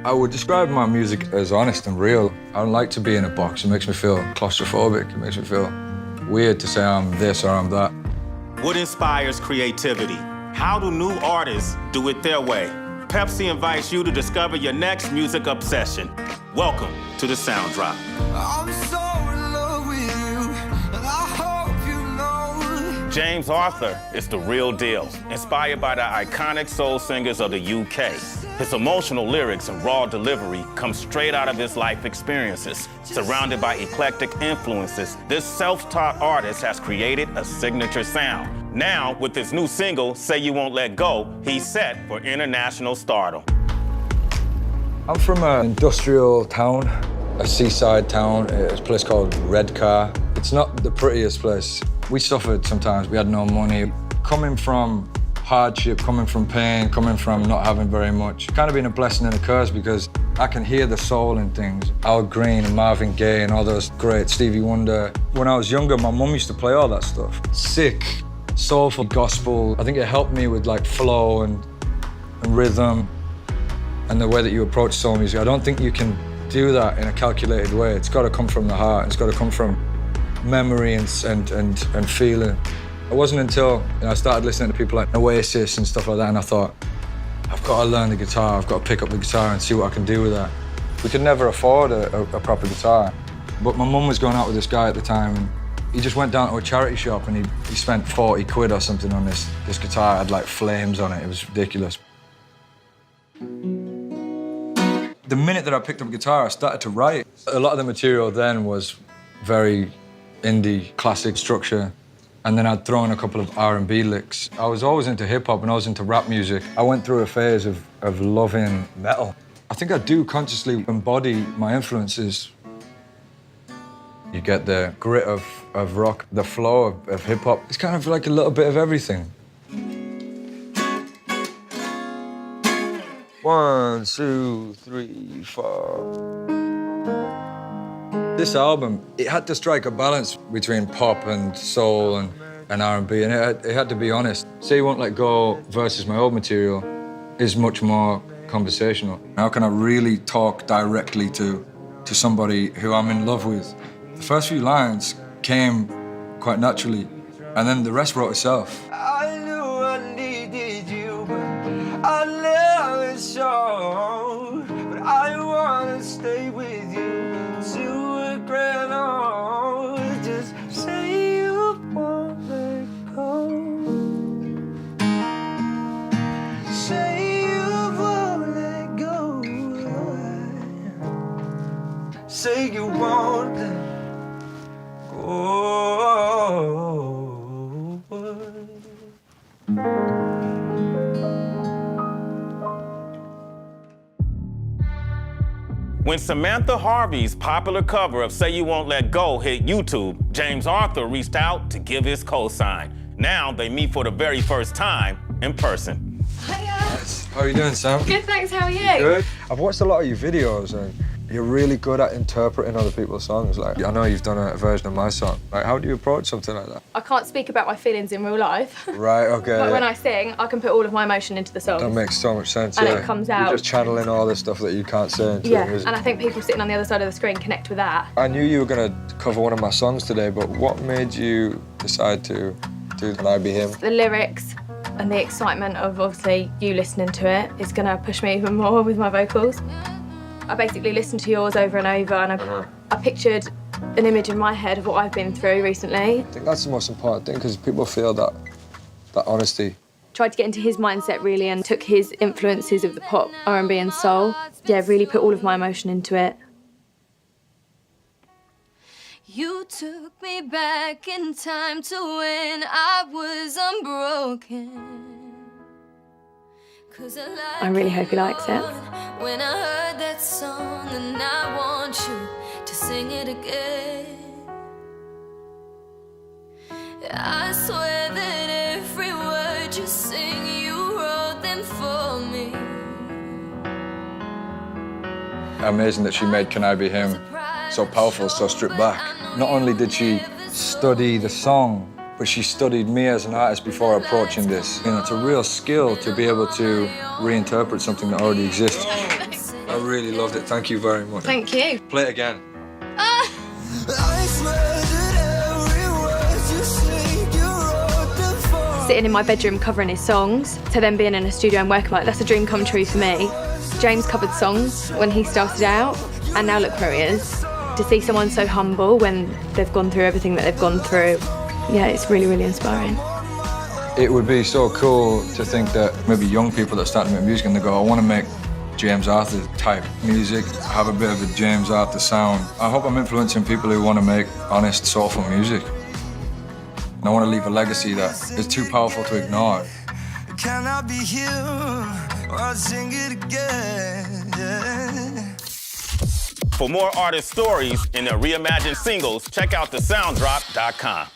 I would describe my music as honest and real. I don't like to be in a box. It makes me feel claustrophobic. It makes me feel weird to say I'm this or I'm that. What inspires creativity? How do new artists do it their way? Pepsi invites you to discover your next music obsession. Welcome to the Sound Drop. I'm so in love with you, and I hope you know. James Arthur is the real deal, inspired by the iconic soul singers of the UK. His emotional lyrics and raw delivery come straight out of his life experiences. Surrounded by eclectic influences, this self-taught artist has created a signature sound. Now, with his new single, Say You Won't Let Go, he's set for international stardom. I'm from an industrial town, a seaside town. It's a place called Redcar. It's not the prettiest place. We suffered sometimes. We had no money. Coming from hardship, coming from pain, coming from not having very much, kind of been a blessing and a curse because I can hear the soul in things. Al Green and Marvin Gaye and all those great Stevie Wonder. When I was younger, my mum used to play all that stuff. Sick, soulful gospel. I think it helped me with like flow and rhythm and the way that you approach soul music. I don't think you can do that in a calculated way. It's got to come from the heart. It's got to come from memory and feeling. It wasn't until I started listening to people like Oasis and stuff like that, and I thought, I've got to learn the guitar. I've got to pick up the guitar and see what I can do with that. We could never afford a proper guitar, but my mum was going out with this guy at the time, and he just went down to a charity shop and he spent 40 quid or something on this guitar. It had like flames on it. It was ridiculous. The minute that I picked up a guitar, I started to write. A lot of the material then was very indie, classic structure. And then I'd throw in a couple of R&B licks. I was always into hip-hop and I was into rap music. I went through a phase of loving metal. I think I do consciously embody my influences. You get the grit of rock, the flow of hip-hop. It's kind of like a little bit of everything. 1, 2, 3, 4. This album, it had to strike a balance between pop and soul and R&B, and it had to be honest. Say You Won't Let Go versus my old material is much more conversational. How can I really talk directly to somebody who I'm in love with? The first few lines came quite naturally, and then the rest wrote itself. I knew I needed you, but I never show. But I wanna stay with you till we're grand old. Just say you won't let go. Say you won't let go. Say you won't let go. When Samantha Harvey's popular cover of Say You Won't Let Go hit YouTube, James Arthur reached out to give his cosign. Now they meet for the very first time in person. Hiya. How are you doing, Sam? Good, thanks. How are you? Good. I've watched a lot of your videos, and you're really good at interpreting other people's songs. Like, I know you've done a version of my song. Like, how do you approach something like that? I can't speak about my feelings in real life. Right, okay. But when I sing, I can put all of my emotion into the song. That makes so much sense, and yeah. it comes out. You're just channeling all the stuff that you can't say into the music. And I think people sitting on the other side of the screen connect with that. I knew you were going to cover one of my songs today, but what made you decide to do Can I Be Him? The lyrics and the excitement of obviously you listening to it is going to push me even more with my vocals. I basically listened to yours over and over, and I pictured an image in my head of what I've been through recently. I think that's the most important thing, because people feel that honesty. Tried to get into his mindset really and took his influences of the pop, R&B and soul. Yeah, really put all of my emotion into it. You took me back in time to when I was unbroken. I really hope he likes it. When I heard that song, and I want you to sing it again. I swear that every word you sing, you wrote them for me. Amazing that she made Can I Be Him so powerful, so stripped back. Not only did she study the song, but she studied me as an artist before approaching this. You know, it's a real skill to be able to reinterpret something that already exists. I really loved it. Thank you very much. Thank you. Play it again. I swear that every word you sing, you wrote them for. Sitting in my bedroom covering his songs, to then being in a studio and working like that's a dream come true for me. James covered songs when he started out, and now look where he is. To see someone so humble when they've gone through everything that they've gone through, yeah, it's really, really inspiring. It would be so cool to think that maybe young people that start to make music and they go, I want to make James Arthur type music, have a bit of a James Arthur sound. I hope I'm influencing people who want to make honest, soulful music. And I want to leave a legacy that is too powerful to ignore. Can I be here? I'll sing it again. For more artist stories and their reimagined singles, check out thesounddrop.com.